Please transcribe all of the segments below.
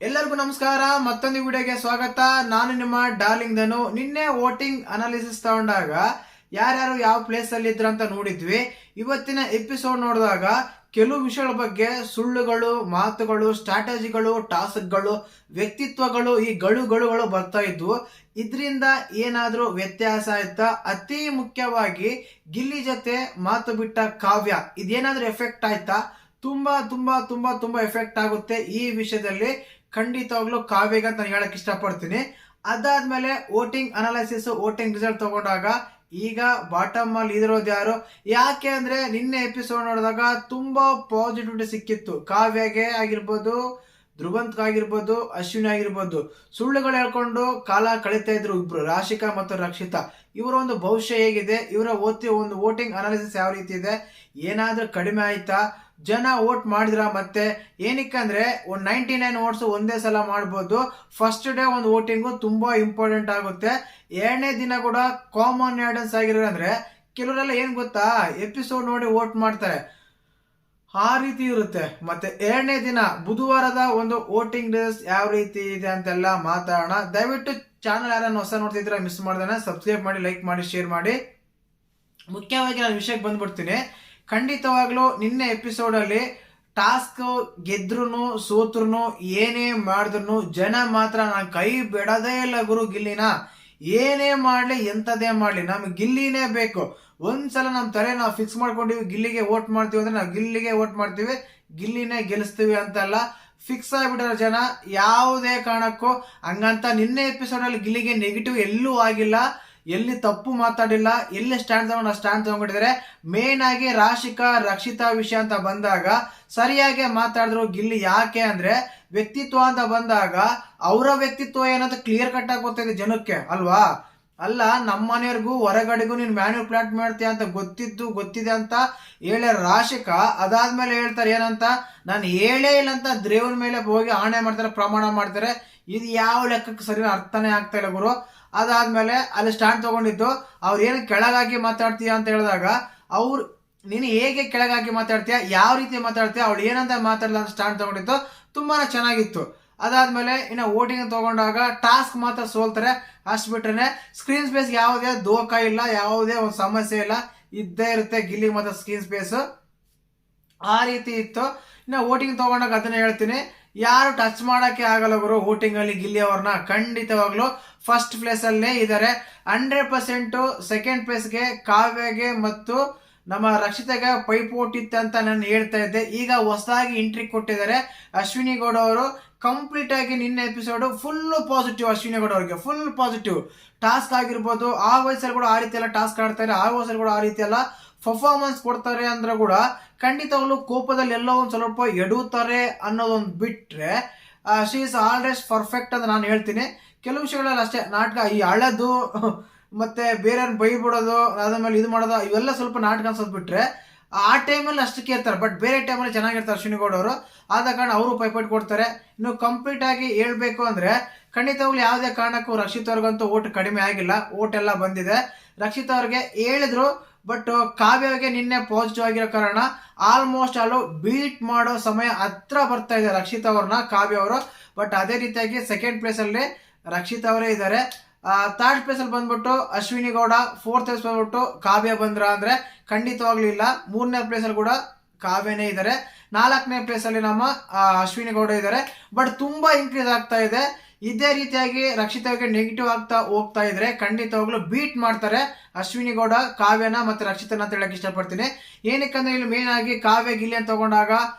ಎಲ್ಲರಿಗೂ ನಮಸ್ಕಾರ. ಮತ್ತೊಂದು ವಿಡಿಯೋಗೆ ಸ್ವಾಗತ. ನಾನು ನಿಮ್ಮ ಡಾರ್ಲಿಂಗ್ ಧನು. ನಿನ್ನೆ ವೋಟಿಂಗ್ ಅನಾಲಿಸಿಸ್ ತಗೊಂಡಾಗ ಯಾರ್ಯಾರು ಯಾವ ಪ್ಲೇಸ್ ಅಲ್ಲಿ ಇದ್ರು ಅಂತ ನೋಡಿದ್ವಿ. ಇವತ್ತಿನ ಎಪಿಸೋಡ್ ನೋಡಿದಾಗ ಕೆಲವು ವಿಷಯಗಳ ಬಗ್ಗೆ ಸುಳ್ಳುಗಳು, ಮಾತುಗಳು, ಸ್ಟ್ರಾಟಜಿಗಳು, ಟಾಸ್ಕ್ಗಳು, ವ್ಯಕ್ತಿತ್ವಗಳು, ಈ ಗಳುಗಳು ಬರ್ತಾ ಇದ್ವು. ಇದರಿಂದ ಏನಾದ್ರೂ ವ್ಯತ್ಯಾಸ ಆಯ್ತಾ? ಅತಿ ಮುಖ್ಯವಾಗಿ ಗಿಲ್ಲಿ ಜೊತೆ ಮಾತು ಬಿಟ್ಟ ಕಾವ್ಯ, ಇದೇನಾದ್ರೂ ಎಫೆಕ್ಟ್ ಆಯ್ತಾ? ತುಂಬಾ ತುಂಬಾ ತುಂಬಾ ತುಂಬಾ ಎಫೆಕ್ಟ್ ಆಗುತ್ತೆ ಈ ವಿಷಯದಲ್ಲಿ. ಖಂಡಿತವಾಗ್ಲೂ ಕಾವ್ಯಗೆ ಅಂತ ನಾನು ಹೇಳಕ್ ಇಷ್ಟಪಡ್ತೀನಿ. ಅದಾದ್ಮೇಲೆ ವೋಟಿಂಗ್ ಅನಾಲಿಸಿಸ್, ವೋಟಿಂಗ್ ರಿಸಲ್ಟ್ ತಗೊಂಡಾಗ ಈಗ ಬಾಟಮ್ ಅಲ್ಲಿ ಇದಿರೋದು ಯಾರು? ಯಾಕೆ ಅಂದ್ರೆ ನಿನ್ನೆ ಎಪಿಸೋಡ್ ನೋಡಿದಾಗ ತುಂಬಾ ಪಾಸಿಟಿವಿಟಿ ಸಿಕ್ಕಿತ್ತು. ಕಾವ್ಯಗೆ ಆಗಿರ್ಬೋದು, ಧ್ರುವಂತ್ ಆಗಿರ್ಬೋದು, ಅಶ್ವಿನಿ ಆಗಿರ್ಬೋದು. ಸುಳ್ಳುಗಳು ಹೇಳ್ಕೊಂಡು ಕಾಲ ಕಳೀತಾ ಇದ್ರು ಇಬ್ರು, ರಾಶಿಕಾ ಮತ್ತು ರಕ್ಷಿತಾ. ಇವರ ಒಂದು ಭವಿಷ್ಯ ಹೇಗಿದೆ, ಇವರ ಒಂದು ವೋಟಿಂಗ್ ಅನಾಲಿಸಿಸ್ ಯಾವ ರೀತಿ ಇದೆ, ಏನಾದ್ರೂ ಕಡಿಮೆ ಆಯ್ತಾ, ಜನ ವೋಟ್ ಮಾಡಿದ್ರ? ಮತ್ತೆ ಏನಕ್ಕಂದ್ರೆ ಒಂದು 99 ವೋಟ್ಸ್ ಒಂದೇ ಸಲ ಮಾಡ್ಬೋದು. ಫಸ್ಟ್ ಡೇ ಒಂದು ವೋಟಿಂಗು ತುಂಬಾ ಇಂಪಾರ್ಟೆಂಟ್ ಆಗುತ್ತೆ. ಎರಡನೇ ದಿನ ಕೂಡ ಕಾಮನ್ ಆಡಿಯನ್ಸ್ ಆಗಿರೋದಂದ್ರೆ ಕೆಲವರೆಲ್ಲ ಏನ್ ಗೊತ್ತಾ, ಎಪಿಸೋಡ್ ನೋಡಿ ವೋಟ್ ಮಾಡ್ತಾರೆ, ಆ ರೀತಿ ಇರುತ್ತೆ. ಮತ್ತೆ ಎರಡನೇ ದಿನ ಬುಧವಾರದ ಒಂದು ವೋಟಿಂಗ್ ಡೇಸ್ ಯಾವ ರೀತಿ ಇದೆ ಅಂತೆಲ್ಲ ಮಾತಾಡೋಣ. ದಯವಿಟ್ಟು ಚಾನಲ್ ಯಾರನ್ನ ಹೊಸ ನೋಡ್ತಿದ್ರೆ ಮಿಸ್ ಮಾಡ್ದಾನೆ ಸಬ್ಸ್ಕ್ರೈಬ್ ಮಾಡಿ, ಲೈಕ್ ಮಾಡಿ, ಶೇರ್ ಮಾಡಿ. ಮುಖ್ಯವಾಗಿ ನಾನು ವಿಷಯಕ್ಕೆ ಬಂದ್ಬಿಡ್ತೀನಿ. ಖಂಡಿತವಾಗ್ಲೂ ನಿನ್ನೆ ಎಪಿಸೋಡ್ ಅಲ್ಲಿ ಟಾಸ್ಕ್ ಗೆದ್ರು ಸೋತ್ರು ಏನೇ ಮಾಡಿದ್ರು ಜನ ಮಾತ್ರ ನಾನು ಕೈ ಬಿಡೋದೇ ಇಲ್ಲ ಗುರು ಗಿಲ್ಲಿನ. ಏನೇ ಮಾಡ್ಲಿ ಎಂತದೇ ಮಾಡ್ಲಿ ನಮ್ಗೆ ಗಿಲ್ಲಿನೇ ಬೇಕು. ಒಂದ್ಸಲ ನಮ್ ತಲೆ ನಾವು ಫಿಕ್ಸ್ ಮಾಡ್ಕೊಂಡಿವಿ, ಗಿಲ್ಲಿಗೆ ವೋಟ್ ಮಾಡ್ತೀವಿ ಅಂದ್ರೆ ನಾವು ಗಿಲ್ಲಿಗೆ ವೋಟ್ ಮಾಡ್ತೀವಿ, ಗಿಲ್ಲಿನೇ ಗೆಲ್ಲಿಸ್ತೀವಿ ಅಂತೆಲ್ಲ ಫಿಕ್ಸ್ ಆಗಿಬಿಟ್ಟಾರ ಜನ. ಯಾವುದೇ ಕಾರಣಕ್ಕೂ ಹಂಗಂತ ನಿನ್ನೆ ಎಪಿಸೋಡ್ ಅಲ್ಲಿ ಗಿಲ್ಲಿಗೆ ನೆಗೆಟಿವ್ ಎಲ್ಲೂ ಆಗಿಲ್ಲ, ಎಲ್ಲಿ ತಪ್ಪು ಮಾತಾಡಿಲ್ಲ, ಎಲ್ಲಿ ಸ್ಟ್ಯಾಂಡ್ ತಗೊಂಡಿದ್ದಾರೆ. ಮೇನ್ ಆಗಿ ರಾಶಿಕಾ ರಕ್ಷಿತಾ ವಿಷಯ ಅಂತ ಬಂದಾಗ ಸರಿಯಾಗಿ ಮಾತಾಡಿದ್ರು ಗಿಲ್ಲಿ. ಯಾಕೆ ಅಂದ್ರೆ ವ್ಯಕ್ತಿತ್ವ ಅಂತ ಬಂದಾಗ ಅವರ ವ್ಯಕ್ತಿತ್ವ ಏನಂತ ಕ್ಲಿಯರ್ ಕಟ್ ಆಗಿ ಗೊತ್ತಿದೆ ಜನಕ್ಕೆ ಅಲ್ವಾ. ಅಲ್ಲ, ನಮ್ಮ ಮನೆಯವ್ರಿಗೂ ಹೊರಗಡೆಗೂ ನೀನ್ ಮ್ಯಾನ್ಯುಪ್ಲೇಟ್ ಮಾಡ್ತೀಯ ಅಂತ ಗೊತ್ತಿದೆ ಅಂತ ಹೇಳ ರಾಶಿಕಾ. ಅದಾದ್ಮೇಲೆ ಹೇಳ್ತಾರೆ ಏನಂತ, ನಾನು ಹೇಳೇ ಇಲ್ಲ ಅಂತ ದೇವನ ಮೇಲೆ ಹೋಗಿ ಆಣೆ ಮಾಡ್ತಾರೆ, ಪ್ರಮಾಣ ಮಾಡ್ತಾರೆ. ಇದು ಯಾವ ಲೆಕ್ಕಕ್ಕೆ ಸರಿ ಅರ್ಥನೇ ಆಗ್ತಾ ಇಲ್ಲ ಗುರು. ಅದಾದ್ಮೇಲೆ ಅಲ್ಲಿ ಸ್ಟ್ಯಾಂಡ್ ತಗೊಂಡಿದ್ದು ಅವ್ರು ಏನು ಕೆಳಗಾಗಿ ಮಾತಾಡ್ತೀಯ ಅಂತ ಹೇಳಿದಾಗ ಅವ್ರು ನೀನು ಹೇಗೆ ಕೆಳಗಾಗಿ ಮಾತಾಡ್ತೀಯ, ಯಾವ ರೀತಿ ಮಾತಾಡ್ತೀಯ, ಅವಳು ಏನಂತ ಮಾತಾಡಲ್ಲ ಅಂತ ಸ್ಟ್ಯಾಂಡ್ ತಗೊಂಡಿದ್ದು ತುಂಬಾನೇ ಚೆನ್ನಾಗಿತ್ತು. ಅದಾದ್ಮೇಲೆ ಇನ್ನು ವೋಟಿಂಗ್ ತಗೊಂಡಾಗ ಟಾಸ್ಕ್ ಮಾತ್ರ ಸೋಲ್ತಾರೆ. ಅಷ್ಟು ಬಿಟ್ರೆ ಸ್ಕ್ರೀನ್ ಸ್ಪೇಸ್ ಯಾವುದೇ ದೋಖ ಇಲ್ಲ, ಯಾವುದೇ ಒಂದು ಸಮಸ್ಯೆ ಇಲ್ಲ, ಇದ್ದೇ ಇರುತ್ತೆ ಗಿಲ್ಲಿ ಮತ್ತು ಸ್ಕ್ರೀನ್ ಸ್ಪೇಸ್. ಆ ರೀತಿ ಇತ್ತು. ಇನ್ನು ವೋಟಿಂಗ್ ತಗೊಂಡಾಗ ಅದನ್ನ ಹೇಳ್ತೀನಿ, ಯಾರು ಟಚ್ ಮಾಡಕ್ಕೆ ಆಗಲ್ಲ ಗುರು ವೋಟಿಂಗ್ ಅಲ್ಲಿ ಗಿಲ್ಲಿ ಅವ್ರನ್ನ. ಖಂಡಿತವಾಗ್ಲು ಫಸ್ಟ್ ಪ್ಲೇಸ್ ಅಲ್ಲೇ ಇದ್ದಾರೆ 100%. ಸೆಕೆಂಡ್ ಪ್ಲೇಸ್ಗೆ ಕಾವ್ಯಗೆ ಮತ್ತು ನಮ್ಮ ರಕ್ಷಿತಾಗೆ ಪೈಪೋಟಿ ಅಂತ ನಾನು ಹೇಳ್ತಾ ಇದ್ದೆ. ಈಗ ಹೊಸದಾಗಿ ಎಂಟ್ರಿ ಕೊಟ್ಟಿದ್ದಾರೆ ಅಶ್ವಿನಿ ಗೌಡ ಅವರು. ಕಂಪ್ಲೀಟ್ ಆಗಿ ನಿನ್ನೆ episode full positive. Ashwini Gowda ಅವರಿಗೆ ಫುಲ್ ಪಾಸಿಟಿವ್. ಟಾಸ್ಕ್ ಆಗಿರ್ಬೋದು, ಆ ವಯಸ್ಸಲ್ಲಿ ಕೂಡ ಆ ರೀತಿ ಎಲ್ಲ ಟಾಸ್ಕ್ ಆಡ್ತಾರೆ, ಆ ವಯಸ್ಸಲ್ಲಿ ಕೂಡ ಆ ರೀತಿ ಎಲ್ಲ ಪರ್ಫಾರ್ಮೆನ್ಸ್ ಕೊಡ್ತಾರೆ ಅಂದ್ರೆ ಕೂಡ ಖಂಡಿತವಾಗ್ಲೂ ಕೋಪದಲ್ಲಿ ಎಲ್ಲೋ ಒಂದ್ ಸ್ವಲ್ಪ ಎಡುತ್ತಾರೆ ಅನ್ನೋದೊಂದು ಬಿಟ್ರೆ ಶಿ ಇಸ್ ಆಲ್ವೇಸ್ ಪರ್ಫೆಕ್ಟ್ ಅಂತ ನಾನು ಹೇಳ್ತೀನಿ. ಕೆಲವು ವಿಷಯಗಳಲ್ಲಿ ಅಷ್ಟೇ ನಾಟಕ, ಈ ಹಳದು ಮತ್ತೆ ಬೇರೆ ಬೈಬಿಡೋದು, ಅದಾದ್ಮೇಲೆ ಇದು ಮಾಡೋದು, ಇವೆಲ್ಲ ಸ್ವಲ್ಪ ನಾಟಕ ಅನ್ಸೋದ್ ಬಿಟ್ರೆ ಆ ಟೈಮಲ್ಲಿ ಅಷ್ಟಕ್ಕೆ ಇರ್ತಾರೆ. ಬಟ್ ಬೇರೆ ಟೈಮಲ್ಲಿ ಚೆನ್ನಾಗಿರ್ತಾರೆ ಅಶ್ವಿನಿ ಗೌಡ ಅವರು. ಆದ ಕಾರಣ ಅವರು ಪೈಪೋಟಿ ಕೊಡ್ತಾರೆ. ಇನ್ನು ಕಂಪ್ಲೀಟ್ ಆಗಿ ಹೇಳ್ಬೇಕು ಅಂದ್ರೆ ಖಂಡಿತವಾಗ್ಲೂ ಯಾವುದೇ ಕಾರಣಕ್ಕೂ ರಕ್ಷಿತ್ ಅವ್ರಿಗಂತೂ ಓಟ್ ಕಡಿಮೆ ಆಗಿಲ್ಲ, ಓಟ್ ಎಲ್ಲ ಬಂದಿದೆ. ರಕ್ಷಿತ್ ಅವ್ರಿಗೆ ಹೇಳಿದ್ರು, ಬಟ್ ಕಾವ್ಯಗೆ ನಿನ್ನೆ ಪಾಸಿಟಿವ್ ಆಗಿರೋ ಕಾರಣ ಆಲ್ಮೋಸ್ಟ್ ಅಲ್ಲೂ ಬೀಟ್ ಮಾಡೋ ಸಮಯ ಹತ್ರ ಬರ್ತಾ ಇದೆ ರಕ್ಷಿತ್ ಅವ್ರನ್ನ, ಕಾವ್ಯ ಅವರು. ಬಟ್ ಅದೇ ರೀತಿಯಾಗಿ ಸೆಕೆಂಡ್ ಪ್ಲೇಸ್ ಅಲ್ಲಿ ರಕ್ಷಿತ್ ಅವರೇ ಇದ್ದಾರೆ. ಥರ್ಡ್ ಪ್ಲೇಸ್ ಅಲ್ಲಿ ಬಂದ್ಬಿಟ್ಟು ಅಶ್ವಿನಿ ಗೌಡ, ಫೋರ್ತ್ ಪ್ಲೇಸ್ ಬಂದ್ಬಿಟ್ಟು ಕಾವ್ಯ ಬಂದ್ರ ಅಂದ್ರೆ ಖಂಡಿತವಾಗ್ಲೂ ಇಲ್ಲ. ಮೂರನೇ ಪ್ಲೇಸ್ ಅಲ್ಲಿ ಕೂಡ ಕಾವ್ಯನೇ ಇದ್ದಾರೆ. ನಾಲ್ಕನೇ ಪ್ಲೇಸ್ ಅಲ್ಲಿ ನಮ್ಮ ಅಶ್ವಿನಿ ಗೌಡ ಇದ್ದಾರೆ. ಬಟ್ ತುಂಬಾ ಇನ್ಕ್ರೀಸ್ ಆಗ್ತಾ ಇದೆ. ಇದೇ ರೀತಿಯಾಗಿ ರಕ್ಷಿತಾಗೆ ನೆಗೆಟಿವ್ ಆಗ್ತಾ ಹೋಗ್ತಾ ಇದ್ರೆ ಖಂಡಿತವಾಗ್ಲೂ ಬೀಟ್ ಮಾಡ್ತಾರೆ ಅಶ್ವಿನಿ ಗೌಡ ಕಾವ್ಯನ ಮತ್ತೆ ರಕ್ಷಿತನ ಅಂತ ಹೇಳಕ್ ಇಷ್ಟಪಡ್ತೀನಿ. ಏನಕ್ಕಂದ್ರೆ ಇಲ್ಲಿ ಮೇನ್ ಆಗಿ ಕಾವ್ಯ ಗಿಲ್ಲಿ ಅಂತ ತಗೊಂಡಾಗ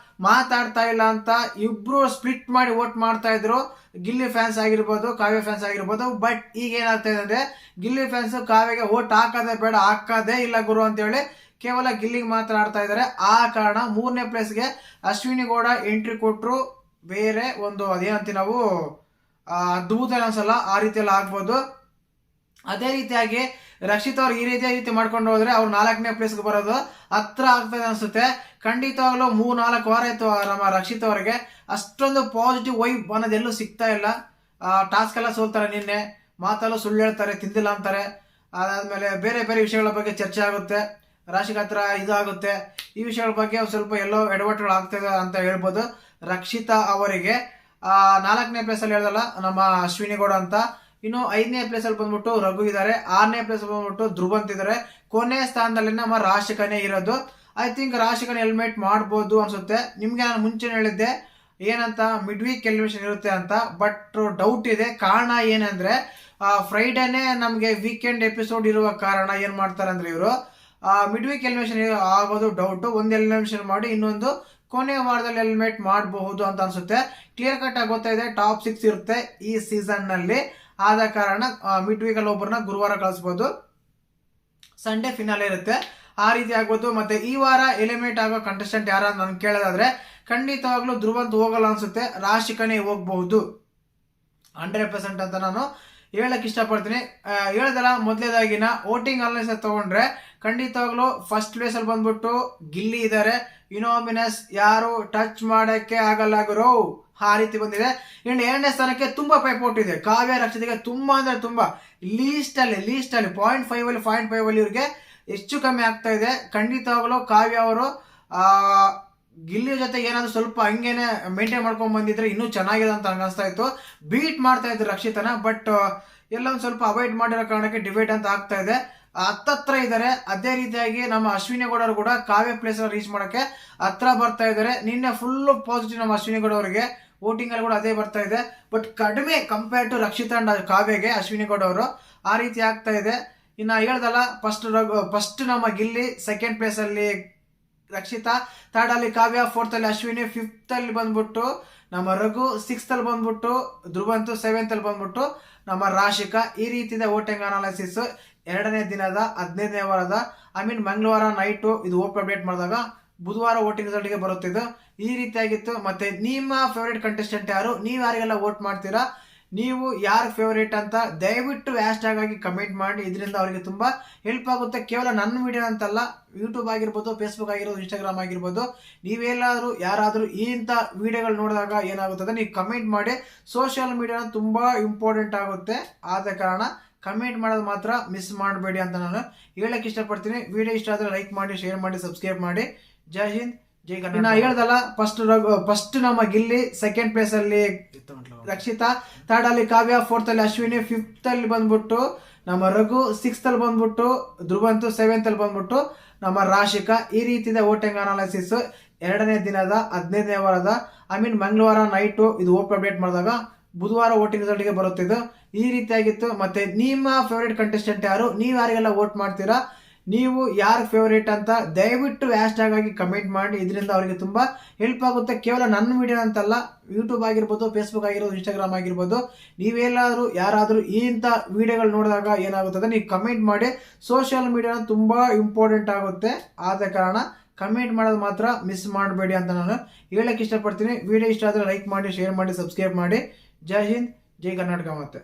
ಮಾತಾಡ್ತಾ ಇಲ್ಲ ಅಂತ ಇಬ್ರು ಸ್ಪ್ಲಿಟ್ ಮಾಡಿ ವೋಟ್ ಮಾಡ್ತಾ ಇದ್ರು, ಗಿಲ್ಲಿ ಫ್ಯಾನ್ಸ್ ಆಗಿರ್ಬೋದು, ಕಾವ್ಯ ಫ್ಯಾನ್ಸ್ ಆಗಿರ್ಬೋದು. ಬಟ್ ಈಗ ಏನಾಗ್ತಾ ಇದೆ ಅಂದ್ರೆ ಗಿಲ್ಲಿ ಫ್ಯಾನ್ಸ್ ಕಾವ್ಯಗೆ ವೋಟ್ ಹಾಕೋದೇ ಬೇಡ, ಹಾಕೋದೇ ಇಲ್ಲ ಗುರು ಅಂತ ಹೇಳಿ ಕೇವಲ ಗಿಲ್ಲಿಗೆ ಮಾತ್ರ ಆಡ್ತಾ ಇದ್ದಾರೆ. ಆ ಕಾರಣ ಮೂರನೇ ಪ್ಲೇಸ್ಗೆ ಅಶ್ವಿನಿ ಗೌಡ ಎಂಟ್ರಿ ಕೊಟ್ರು. ಬೇರೆ ಒಂದು ಅದೇನಂತೀವಿ ನಾವು ಅದ್ಭುತ ಅನ್ಸಲ್ಲ, ಆ ರೀತಿ ಎಲ್ಲ ಆಗ್ಬೋದು. ಅದೇ ರೀತಿಯಾಗಿ ರಕ್ಷಿತ್ ಅವ್ರು ಈ ರೀತಿ ಮಾಡ್ಕೊಂಡು ಹೋದ್ರೆ ಅವ್ರು 4ನೇ ಪ್ಲೇಸ್ಗೆ ಬರೋದು ಹತ್ರ ಆಗ್ತದೆ ಅನ್ಸುತ್ತೆ. ಖಂಡಿತವಾಗ್ಲೂ 3-4 ವಾರ ಆಯ್ತು ನಮ್ಮ ರಕ್ಷಿತ್ ಅವರಿಗೆ ಅಷ್ಟೊಂದು ಪಾಸಿಟಿವ್ ವೈಬ್ ಅನ್ನೋದೆಲ್ಲೂ ಸಿಗ್ತಾ ಇಲ್ಲ. ಟಾಸ್ಕ್ ಎಲ್ಲ ಸೋಲ್ತಾರೆ, ನಿನ್ನೆ ಮಾತಲ್ಲೂ ಸುಳ್ಳು ಹೇಳ್ತಾರೆ, ತಿಂದಿಲ್ಲ ಅಂತಾರೆ. ಅದಾದ್ಮೇಲೆ ಬೇರೆ ಬೇರೆ ವಿಷಯಗಳ ಬಗ್ಗೆ ಚರ್ಚೆ ಆಗುತ್ತೆ, ರಾಶಿಗೆ ಹತ್ರ ಇದಾಗುತ್ತೆ. ಈ ವಿಷಯಗಳ ಬಗ್ಗೆ ಸ್ವಲ್ಪ ಎಲ್ಲೋ ಎಡವಟ್ಟುಗಳು ಆಗ್ತದೆ ಅಂತ ಹೇಳ್ಬೋದು ರಕ್ಷಿತಾ ಅವರಿಗೆ. 4ನೇ ಪ್ಲೇಸಲ್ಲಿ ಹೇಳ್ದಲ್ಲ ನಮ್ಮ ಅಶ್ವಿನಿ ಗೌಡ ಅಂತ. ಇನ್ನು 5ನೇ ಪ್ಲೇಸಲ್ಲಿ ಬಂದ್ಬಿಟ್ಟು ರಘು ಇದ್ದಾರೆ. 6ನೇ ಪ್ಲೇಸ್ ಬಂದ್ಬಿಟ್ಟು ಧ್ರುವಂತ್ ಇದ್ದಾರೆ. ಕೊನೆ ಸ್ಥಾನದಲ್ಲಿ ನಮ್ಮ ರಾಶಿಕನೇ ಇರೋದು. ಐ ಥಿಂಕ್ ರಾಶಿಕನೇ ಹೆಲ್ಮೆಟ್ ಮಾಡ್ಬೋದು ಅನ್ಸುತ್ತೆ. ನಿಮ್ಗೆ ನಾನು ಮುಂಚೆನೆ ಹೇಳಿದ್ದೆ ಏನಂತ, ಮಿಡ್ ವೀಕ್ ಎಲಿಮಿನೇಷನ್ ಇರುತ್ತೆ ಅಂತ. ಬಟ್ ಡೌಟ್ ಇದೆ. ಕಾರಣ ಏನಂದ್ರೆ ಫ್ರೈಡೇನೆ ನಮಗೆ ವೀಕೆಂಡ್ ಎಪಿಸೋಡ್ ಇರುವ ಕಾರಣ ಏನ್ ಮಾಡ್ತಾರೆ ಅಂದ್ರೆ ಇವರು ಮಿಡ್ ವೀಕ್ ಎಲಿಮಿನೇಷನ್ ಆಗೋದು ಡೌಟ್. ಒಂದು ಎಲಿಮಿನೇಷನ್ ಮಾಡಿ ಇನ್ನೊಂದು ಕೊನೆ ವಾರದಲ್ಲಿ ಎಲಿಮಿನೇಟ್ ಮಾಡಬಹುದು ಅಂತ ಅನ್ಸುತ್ತೆ. ಕ್ಲಿಯರ್ ಕಟ್ ಆಗಿ ಗೊತ್ತಾ ಇದೆ, ಟಾಪ್ 6 ಇರುತ್ತೆ ಈ ಸೀಸನ್ ನಲ್ಲಿ. ಆದ ಕಾರಣ ಮಿಡ್ ವೀಕ್ ಅಲ್ಲಿ ಒಬ್ಬರನ್ನ ಗುರುವಾರ ಕಳಿಸಬಹುದು, ಸಂಡೇ ಫಿನಾಲೆ ಇರುತ್ತೆ, ಆ ರೀತಿ ಆಗ್ಬೋದು. ಮತ್ತೆ ಈ ವಾರ ಎಲಿಮಿನೇಟ್ ಆಗೋ ಕಂಟೆಸ್ಟೆಂಟ್ ಯಾರ ನನ್ ಕೇಳೋದಾದ್ರೆ ಖಂಡಿತವಾಗ್ಲೂ ಧ್ರುವಂತ್ ಹೋಗಲ್ಲ ಅನ್ಸುತ್ತೆ, ರಾಶಿಕನೇ ಹೋಗಬಹುದು 100% ಅಂತ ನಾನು ಹೇಳಕ್ ಇಷ್ಟಪಡ್ತೀನಿ. ಹೇಳದಲ್ಲ ಮೊದಲೇದಾಗಿನ ವೋಟಿಂಗ್ ಅನಾಲಿಸಿಸ್ ತಗೊಂಡ್ರೆ ಖಂಡಿತವಾಗ್ಲೂ ಫಸ್ಟ್ ಪ್ಲೇಸ್ ಅಲ್ಲಿ ಬಂದ್ಬಿಟ್ಟು ಗಿಲ್ಲಿ ಇದ್ದಾರೆ. ಯುನೋಮಿನಸ್ ಯಾರು ಟಚ್ ಮಾಡಕ್ಕೆ ಆಗಲ್ಲ ಗುರು, ಆ ರೀತಿ ಬಂದಿದೆ. ಇನ್ನು 2ನೇ ಸ್ಥಾನಕ್ಕೆ ತುಂಬಾ ಪೈಪೋಟಿ ಇದೆ. ಕಾವ್ಯ ರಕ್ಷಿತೆಗೆ ತುಂಬಾ ಅಂದ್ರೆ ತುಂಬಾ ಲೀಸ್ಟ್ ಅಲ್ಲಿ 0.5 ಅಲ್ಲಿ ಇವ್ರಿಗೆ ಹೆಚ್ಚು ಕಮ್ಮಿ ಆಗ್ತಾ ಇದೆ. ಖಂಡಿತವಾಗ್ಲೂ ಕಾವ್ಯ ಅವರು ಗಿಲ್ಲಿ ಜೊತೆ ಏನಾದ್ರು ಸ್ವಲ್ಪ ಹಂಗೇನೆ ಮೇಂಟೈನ್ ಮಾಡ್ಕೊಂಡ್ ಬಂದಿದ್ರೆ ಇನ್ನೂ ಚೆನ್ನಾಗಿದೆ ಅಂತ ಅನಿಸ್ತಾ ಇತ್ತು. ಬೀಟ್ ಮಾಡ್ತಾ ಇದ್ರು ರಕ್ಷಿತನ, ಬಟ್ ಎಲ್ಲ ಒಂದ್ ಸ್ವಲ್ಪ ಅವಾಯ್ಡ್ ಮಾಡಿರೋ ಕಾರಣಕ್ಕೆ ಡಿಬೇಟ್ ಅಂತ ಆಗ್ತಾ ಇದೆ. ಹತ್ತತ್ರ ಇದ್ದಾರೆ. ಅದೇ ರೀತಿಯಾಗಿ ನಮ್ಮ ಅಶ್ವಿನಿ ಗೌಡರು ಕೂಡ ಕಾವ್ಯ ಪ್ಲೇಸ್ ರೀಚ್ ಮಾಡಕ್ಕೆ ಹತ್ರ ಬರ್ತಾ ಇದ್ದಾರೆ. ನಿನ್ನೆ ಫುಲ್ ಪಾಸಿಟಿವ್ ನಮ್ಮ ಅಶ್ವಿನಿ ಗೌಡ ಅವರಿಗೆ, ವೋಟಿಂಗ್ ಅಲ್ಲಿ ಕೂಡ ಅದೇ ಬರ್ತಾ ಇದೆ. ಬಟ್ ಕಡಿಮೆ ಕಂಪೇರ್ ಟು ರಕ್ಷಿತಾ ಅಂಡ್ ಕಾವ್ಯಗೆ ಅಶ್ವಿನಿ ಗೌಡ ಅವರು, ಆ ರೀತಿ ಆಗ್ತಾ ಇದೆ. ಇನ್ನ ಹೇಳ್ದಲ್ಲ ಫಸ್ಟ್ ನಮ್ಮ ಗಿಲ್ಲಿ, 2nd ಪ್ಲೇಸ್ ಅಲ್ಲಿ ರಕ್ಷಿತಾ, 3rd ಅಲ್ಲಿ ಕಾವ್ಯ, 4th ಅಲ್ಲಿ ಅಶ್ವಿನಿ, 5th ಅಲ್ಲಿ ಬಂದ್ಬಿಟ್ಟು ನಮ್ಮ ರಘು, 6th ಅಲ್ಲಿ ಬಂದ್ಬಿಟ್ಟು ಧ್ರುವಂತ್, 7th ಅಲ್ಲಿ ಬಂದ್ಬಿಟ್ಟು ನಮ್ಮ ರಾಶಿಕಾ. ಈ ರೀತಿ ಇದೆ ವೋಟಿಂಗ್ ಅನಾಲಿಸಿಸ್ 2ನೇ ದಿನದ 15ನೇ ವಾರದ. ಮಂಗಳವಾರ ನೈಟು ಇದು ಓಪನ್ ಅಪ್ಡೇಟ್ ಮಾಡಿದಾಗ ಬುಧವಾರ ವೋಟಿಂಗ್ ರಿಸಲ್ಟ್ ಗೆ ಬರುತ್ತಿದ್ದು ಈ ರೀತಿಯಾಗಿತ್ತು. ಮತ್ತೆ ನಿಮ್ಮ ಫೇವರೇಟ್ ಕಂಟೆಸ್ಟೆಂಟ್ ಯಾರು, ನೀವು ಯಾರಿಗೆಲ್ಲ ವೋಟ್ ಮಾಡ್ತೀರಾ, ನೀವು ಯಾರ ಫೇವರೇಟ್ ಅಂತ ದಯವಿಟ್ಟು ಹ್ಯಾಶ್ಟ್ಯಾಗ್ ಆಗಿ ಕಮೆಂಟ್ ಮಾಡಿ. ಇದರಿಂದ ಅವರಿಗೆ ತುಂಬಾ ಹೆಲ್ಪ್ ಆಗುತ್ತೆ. ಕೇವಲ ನನ್ನ ವಿಡಿಯೋ ಅಂತಲ್ಲ, ಯೂಟ್ಯೂಬ್ ಆಗಿರ್ಬೋದು, ಫೇಸ್ಬುಕ್ ಆಗಿರ್ಬೋದು, ಇನ್ಸ್ಟಾಗ್ರಾಮ್ ಆಗಿರ್ಬೋದು, ನೀವೆಲ್ಲಾದ್ರೂ ಯಾರಾದ್ರೂ ಇಂಥ ವಿಡಿಯೋಗಳು ನೋಡಿದಾಗ ಏನಾಗುತ್ತದೆ ನೀವು ಕಮೆಂಟ್ ಮಾಡಿ. ಸೋಷಿಯಲ್ ಮೀಡಿಯಾ ತುಂಬಾ ಇಂಪಾರ್ಟೆಂಟ್ ಆಗುತ್ತೆ. ಆದ ಕಾರಣ ಕಮೆಂಟ್ ಮಾಡೋದು ಮಾತ್ರ ಮಿಸ್ ಮಾಡಬೇಡಿ ಅಂತ ನಾನು ಹೇಳಕ್ ಇಷ್ಟಪಡ್ತೀನಿ. ವಿಡಿಯೋ ಇಷ್ಟ ಆದ್ರೆ ಲೈಕ್ ಮಾಡಿ, ಶೇರ್ ಮಾಡಿ, ಸಬ್ಸ್ಕ್ರೈಬ್ ಮಾಡಿ. ಜೈ ಹಿಂದ್, ಜೈ ಕರ್ನಾಟಕ. ನಾ ಹೇಳ್ದಲ್ಲ ಫಸ್ಟ್ ನಮ್ಮ ಗಿಲ್ಲಿ, 2nd ಪ್ಲೇಸ್ ಅಲ್ಲಿ ರಕ್ಷಿತಾ, 3rd ಅಲ್ಲಿ ಕಾವ್ಯ, 4th ಅಲ್ಲಿ ಅಶ್ವಿನಿ, 5th ಅಲ್ಲಿ ಬಂದ್ಬಿಟ್ಟು ನಮ್ಮ ರಘು, 6th ಅಲ್ಲಿ ಬಂದ್ಬಿಟ್ಟು ಧ್ರುವಂತ್, 7th ಅಲ್ಲಿ ಬಂದ್ಬಿಟ್ಟು ನಮ್ಮ ರಾಶಿಕಾ. ಈ ರೀತಿ ಇದೆ ವೋಟಿಂಗ್ ಅನಾಲಿಸಿಸ್ 2ನೇ ದಿನದ 15ನೇ ವಾರದ. ಮಂಗಳವಾರ ನೈಟು ಇದು ಓಪನ್ ಅಪ್ಡೇಟ್ ಮಾಡಿದಾಗ ಬುಧವಾರ ವೋಟಿಂಗ್ ರಿಸಲ್ಟ್ ಗೆ ಬರುತ್ತಿದ್ದು ಈ ರೀತಿಯಾಗಿತ್ತು. ಮತ್ತೆ ನಿಮ್ಮ ಫೇವರೇಟ್ ಕಂಟೆಸ್ಟೆಂಟ್ ಯಾರು, ನೀವು ಯಾರಿಗೆಲ್ಲ ವೋಟ್ ಮಾಡ್ತೀರಾ, ನೀವು ಯಾರ ಫೇವರೇಟ್ ಅಂತ ದಯವಿಟ್ಟು ಹ್ಯಾಶ್ಟ್ಯಾಗ್ ಆಗಿ ಕಮೆಂಟ್ ಮಾಡಿ. ಇದರಿಂದ ಅವರಿಗೆ ತುಂಬಾ ಹೆಲ್ಪ್ ಆಗುತ್ತೆ. ಕೇವಲ ನನ್ನ ವಿಡಿಯೋ ಅಂತಲ್ಲ, ಯೂಟ್ಯೂಬ್ ಆಗಿರ್ಬೋದು, ಫೇಸ್ಬುಕ್ ಆಗಿರ್ಬೋದು, ಇನ್ಸ್ಟಾಗ್ರಾಮ್ ಆಗಿರ್ಬೋದು, ನೀವೆಲ್ಲಾದ್ರೂ ಯಾರಾದ್ರೂ ಇಂಥ ವಿಡಿಯೋಗಳು ನೋಡಿದಾಗ ಏನಾಗುತ್ತದೆ ನೀವು ಕಮೆಂಟ್ ಮಾಡಿ. ಸೋಷಿಯಲ್ ಮೀಡಿಯಾ ತುಂಬಾ ಇಂಪಾರ್ಟೆಂಟ್ ಆಗುತ್ತೆ. ಆದ ಕಾರಣ ಕಮೆಂಟ್ ಮಾಡೋದು ಮಾತ್ರ ಮಿಸ್ ಮಾಡಬೇಡಿ ಅಂತ ನಾನು ಹೇಳಕ್ ಇಷ್ಟಪಡ್ತೀನಿ. ವಿಡಿಯೋ ಇಷ್ಟ ಆದ್ರೆ ಲೈಕ್ ಮಾಡಿ, ಶೇರ್ ಮಾಡಿ, ಸಬ್ಸ್ಕ್ರೈಬ್ ಮಾಡಿ. ಜೈ ಹಿಂದ್, ಜೈ ಕರ್ನಾಟಕ. ಮತ್ತೆ